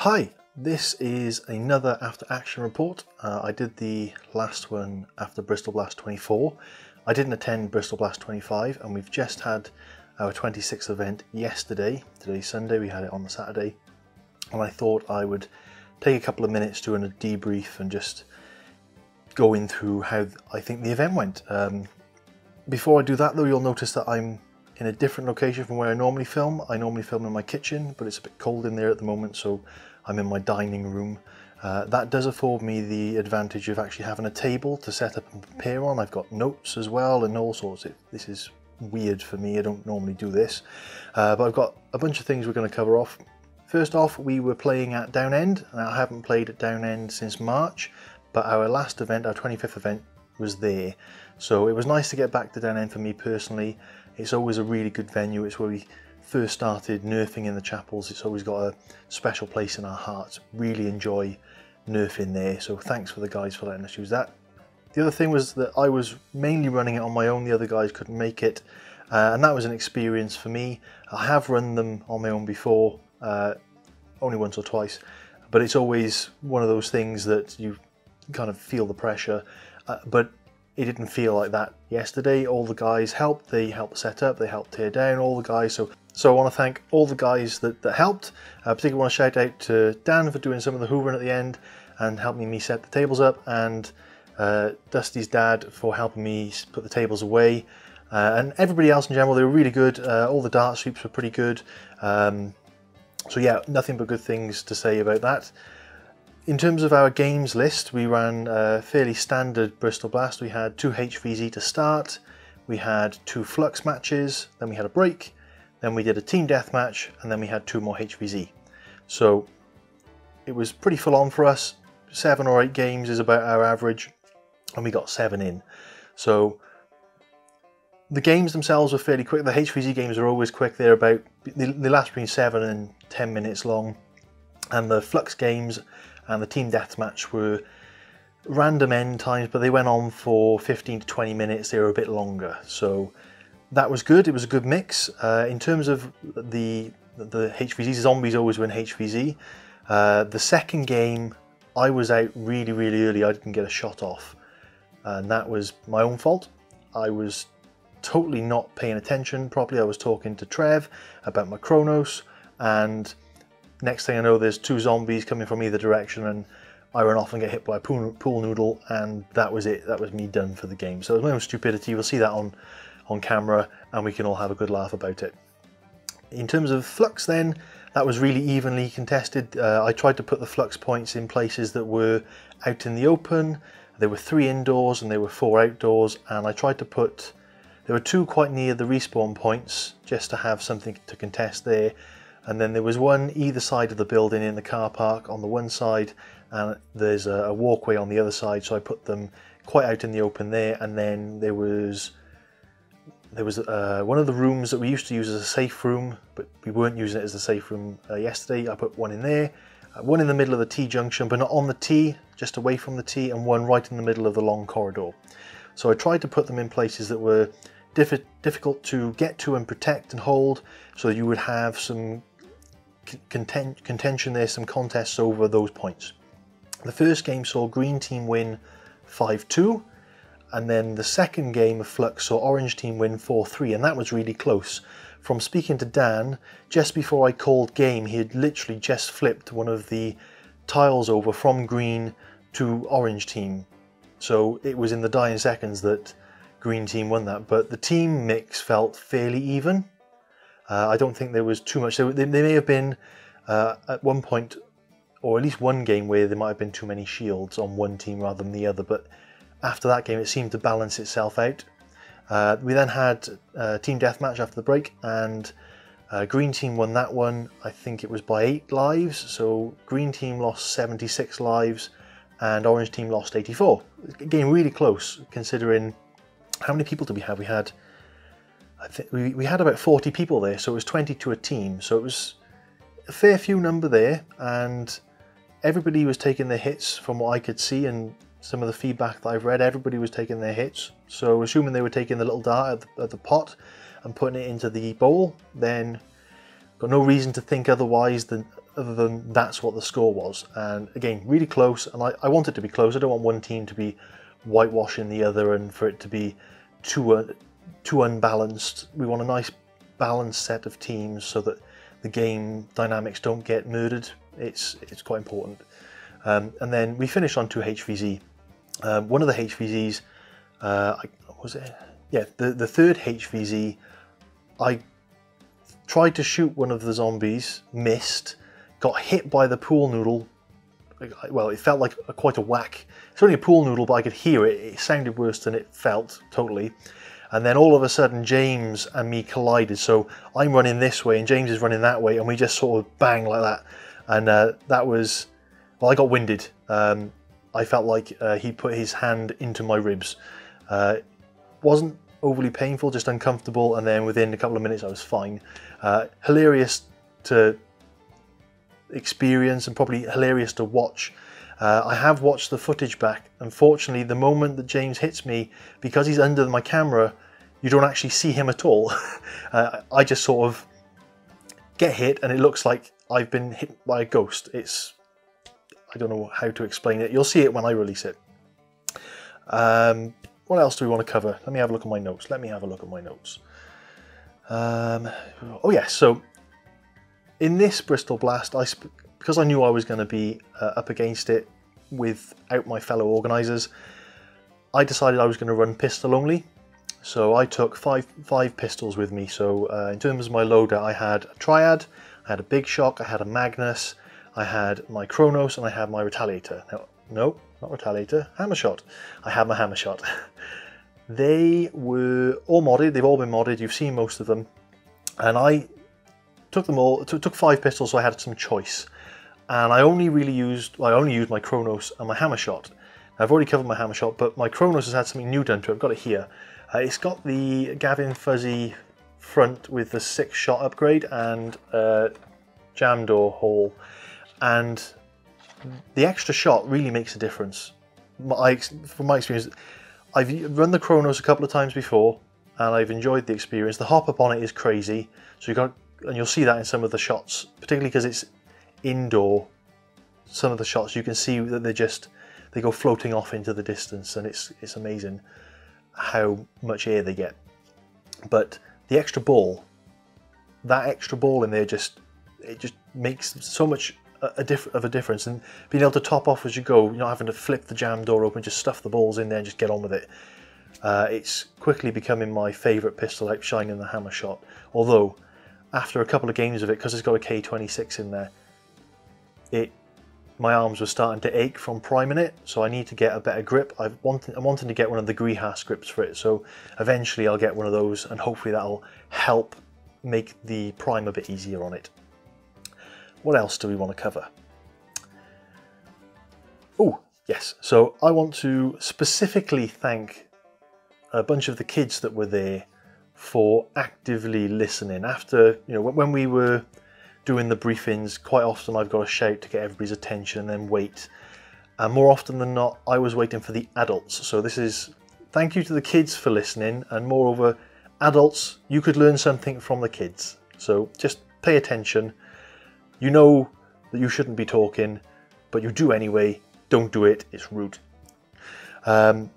Hi, this is another after action report. I did the last one after Bristol Blast 24. I didn't attend Bristol Blast 25 and we've just had our 26th event yesterday. Today's Sunday, we had it on the Saturday. And I thought I would take a couple of minutes doing a debrief and just going through how I think the event went. Before I do that though, you'll notice that I'm in a different location from where I normally film. I normally film in my kitchen, but it's a bit cold in there at the moment, so I'm in my dining room. That does afford me the advantage of actually having a table to set up and prepare on. I've got notes as well and all sorts. This is weird for me, I don't normally do this. But I've got a bunch of things we're going to cover off. First off, we were playing at Down End, and I haven't played at Down End since March, but our last event, our 25th event, was there. So it was nice to get back to Down End for me personally. It's always a really good venue. It's where we first started nerfing in the chapels. It's always got a special place in our hearts. Really enjoy nerfing there. So thanks for the guys for letting us use that. The other thing was that I was mainly running it on my own. The other guys couldn't make it. And that was an experience for me. I have run them on my own before, only once or twice. But it's always one of those things that you kind of feel the pressure. But it didn't feel like that yesterday. All the guys helped. They helped set up, they helped tear down, all the guys. So I want to thank all the guys that helped. I particularly want to shout out to Dan for doing some of the hoovering at the end and helping me set the tables up, and Dusty's dad for helping me put the tables away. And everybody else in general, they were really good. All the dart sweeps were pretty good. So yeah, nothing but good things to say about that. In terms of our games list, we ran a fairly standard Bristol Blast. We had 2 HVZ to start, we had 2 Flux matches, then we had a break, then we did a team deathmatch, and then we had 2 more HVZ. So it was pretty full on for us. 7 or 8 games is about our average, and we got 7 in. So the games themselves were fairly quick. The HVZ games are always quick. They're about, they last between 7 and 10 minutes long. And the Flux games and the team deathmatch were random end times, but they went on for 15 to 20 minutes. They were a bit longer, so that was good. It was a good mix. In terms of the HVZ, zombies always win HVZ. The second game, I was out really early. I didn't get a shot off, and that was my own fault. I was totally not paying attention properly. I was talking to Trev about my Chronos, and next thing I know, there's 2 zombies coming from either direction, and I run off and get hit by a pool noodle, and that was it. That was me done for the game. So it was my own stupidity. We'll see that on camera, and we can all have a good laugh about it. In terms of Flux then, that was really evenly contested. I tried to put the Flux points in places that were out in the open. There were 3 indoors and there were 4 outdoors, and I tried to put, there were 2 quite near the respawn points just to have something to contest there. And then there was 1 either side of the building in the car park on the one side, and there's a walkway on the other side, so I put them quite out in the open there. And then there was one of the rooms that we used to use as a safe room, but we weren't using it as a safe room yesterday. I put 1 in there, 1 in the middle of the T-junction, but not on the T, just away from the T, and 1 right in the middle of the long corridor. So I tried to put them in places that were difficult to get to and protect and hold, so you would have some contention there, some contests over those points. The first game saw Green Team win 5-2, and then the second game of Flux saw Orange Team win 4-3, and that was really close. From speaking to Dan, just before I called game, he had literally just flipped one of the tiles over from Green to Orange Team. So it was in the dying seconds that Green Team won that, but the team mix felt fairly even. I don't think there was too much. There may have been at one point, or at least one game, where there might have been too many shields on one team rather than the other, but after that game it seemed to balance itself out. We then had team deathmatch after the break, and Green Team won that one. I think it was by 8 lives, so Green Team lost 76 lives and Orange Team lost 84. Game really close considering how many people did we have? We had, I think we had about 40 people there, so it was 20 to a team. So it was a fair few number there, and everybody was taking their hits from what I could see, and some of the feedback that I've read, everybody was taking their hits. So assuming they were taking the little dart at the pot and putting it into the bowl, then got no reason to think otherwise than other than that's what the score was. And again, really close, and I want it to be close. I don't want one team to be whitewashing the other and for it to be too unbalanced. We want a nice balanced set of teams so that the game dynamics don't get murdered. It's quite important. And then we finished on 2 HVZ. One of the HVZs, was it? Yeah, the third HVZ, I tried to shoot one of the zombies, missed, got hit by the pool noodle. Well, it felt like quite a whack. It's only a pool noodle, but I could hear it. It sounded worse than it felt, totally. And then all of a sudden, James and me collided. So I'm running this way and James is running that way, and we just sort of bang like that. And that was, well, I got winded. I felt like he put his hand into my ribs. Wasn't overly painful, just uncomfortable, and then within a couple of minutes I was fine. Hilarious to experience and probably hilarious to watch. I have watched the footage back. Unfortunately, the moment that James hits me, because he's under my camera, you don't actually see him at all. I just sort of get hit and it looks like I've been hit by a ghost. I don't know how to explain it. You'll see it when I release it. What else do we want to cover? Let me have a look at my notes. Oh yeah, so in this Bristol Blast, because I knew I was going to be up against it without my fellow organisers, I decided I was going to run pistol only. So I took five pistols with me. So in terms of my loader, I had a Triad, I had a Big Shock, I had a Magnus, I had my Kronos, and I had my Retaliator. No, not Retaliator, Hammer Shot. I had my Hammer Shot. They were all modded, they've all been modded, you've seen most of them. And I took them all, took 5 pistols, so I had some choice. And I only used my Kronos and my Hammer Shot. I've already covered my Hammer Shot, but my Kronos has had something new done to it. I've got it here. It's got the Gavin Fuzzy front with the 6-shot upgrade and jam door hole. And the extra shot really makes a difference. From my experience, I've run the Kronos a couple of times before, and I've enjoyed the experience. The hop up on it is crazy, and you'll see that in some of the shots, particularly because it's indoor. Some of the shots you can see that they go floating off into the distance, and it's amazing how much air they get. But the extra ball, that extra ball in there, it just makes so much of a difference, and being able to top off as you go, you're not having to flip the jam door open, just stuff the balls in there and just get on with it. It's quickly becoming my favourite pistol, outshining the Hammer Shot. Although after a couple of games of it, because it's got a K26 in there, my arms were starting to ache from priming it, so I need to get a better grip. I'm wanting to get one of the Grihas grips for it, so eventually I'll get one of those, and hopefully that'll help make the prime a bit easier on it. What else do we want to cover? Oh, yes. So I want to specifically thank a bunch of the kids that were there for actively listening. After, when we were doing the briefings, quite often I've got to shout to get everybody's attention and then wait. And more often than not, I was waiting for the adults. So this is thank you to the kids for listening, and moreover, adults, you could learn something from the kids. So just pay attention. You know that you shouldn't be talking, but you do anyway. Don't do it, it's rude. Then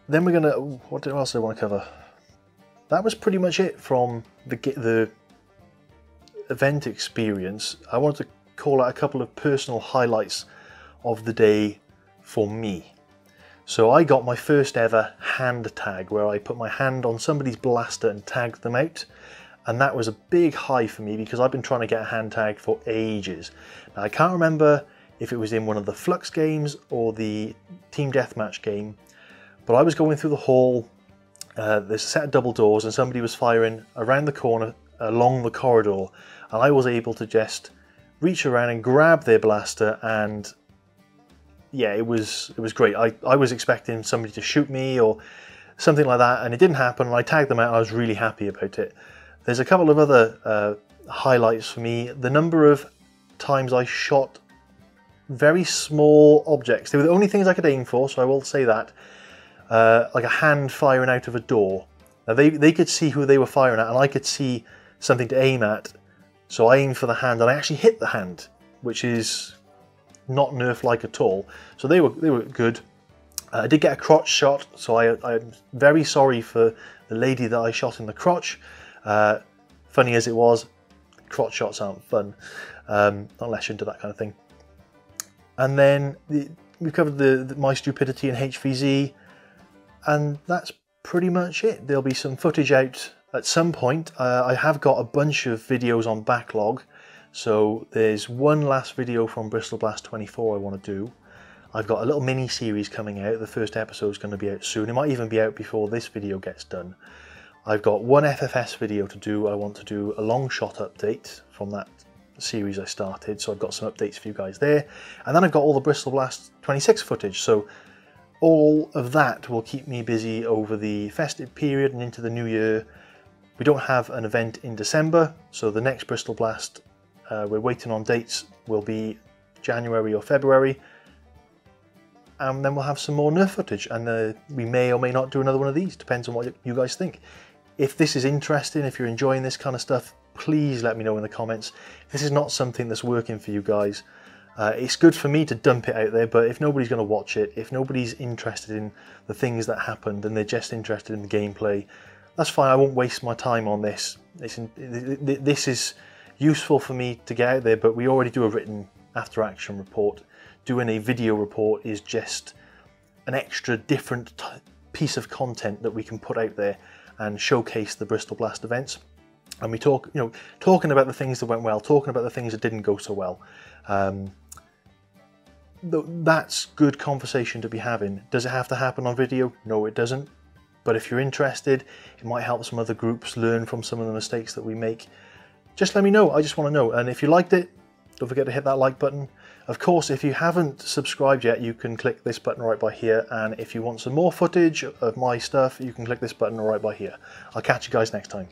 we're gonna, what else do I want to cover? That was pretty much it from the event experience. I wanted to call out a couple of personal highlights of the day for me. So I got my first ever hand tag, where I put my hand on somebody's blaster and tagged them out. And that was a big high for me, because I've been trying to get a hand tag for ages. Now, I can't remember if it was in one of the Flux games or the Team Deathmatch game, but I was going through the hall, there's a set of double doors, and somebody was firing around the corner along the corridor, and I was able to just reach around and grab their blaster, and yeah, it was great. I was expecting somebody to shoot me or something like that, and it didn't happen, and I tagged them out, and I was really happy about it. There's a couple of other highlights for me. The number of times I shot very small objects. They were the only things I could aim for, so I will say that. Like a hand firing out of a door. Now they could see who they were firing at, and I could see something to aim at So I aimed for the hand and I actually hit the hand, which is not Nerf-like at all. So they were good. I did get a crotch shot, so I'm very sorry for the lady that I shot in the crotch. Funny as it was, crotch shots aren't fun, unless you're into that kind of thing. And then we've covered my stupidity in HVZ, and that's pretty much it. There'll be some footage out at some point. I have got a bunch of videos on backlog, so there's one last video from Bristol Blast 24 I want to do. I've got a little mini series coming out. The first episode is going to be out soon. It might even be out before this video gets done. I've got one FFS video to do. I want to do a long shot update from that series I started, so I've got some updates for you guys there. And then I've got all the Bristol Blast 26 footage, so all of that will keep me busy over the festive period and into the new year. We don't have an event in December, so the next Bristol Blast, we're waiting on dates, will be January or February. And then we'll have some more Nerf footage, and we may or may not do another one of these, depends on what you guys think. If this is interesting, if you're enjoying this kind of stuff, please let me know in the comments. If this is not something that's working for you guys, it's good for me to dump it out there, but if nobody's going to watch it, if nobody's interested in the things that happened and they're just interested in the gameplay, that's fine. I won't waste my time on this. This is useful for me to get out there, but we already do a written after action report. Doing a video report is just an extra different piece of content that we can put out there and showcase the Bristol Blast events. And we talk, talking about the things that went well, talking about the things that didn't go so well. That's good conversation to be having. Does it have to happen on video? No, it doesn't. But if you're interested, it might help some other groups learn from some of the mistakes that we make. Just let me know. I just want to know. And if you liked it, don't forget to hit that like button. Of course, if you haven't subscribed yet, you can click this button right by here. And if you want some more footage of my stuff, you can click this button right by here. I'll catch you guys next time.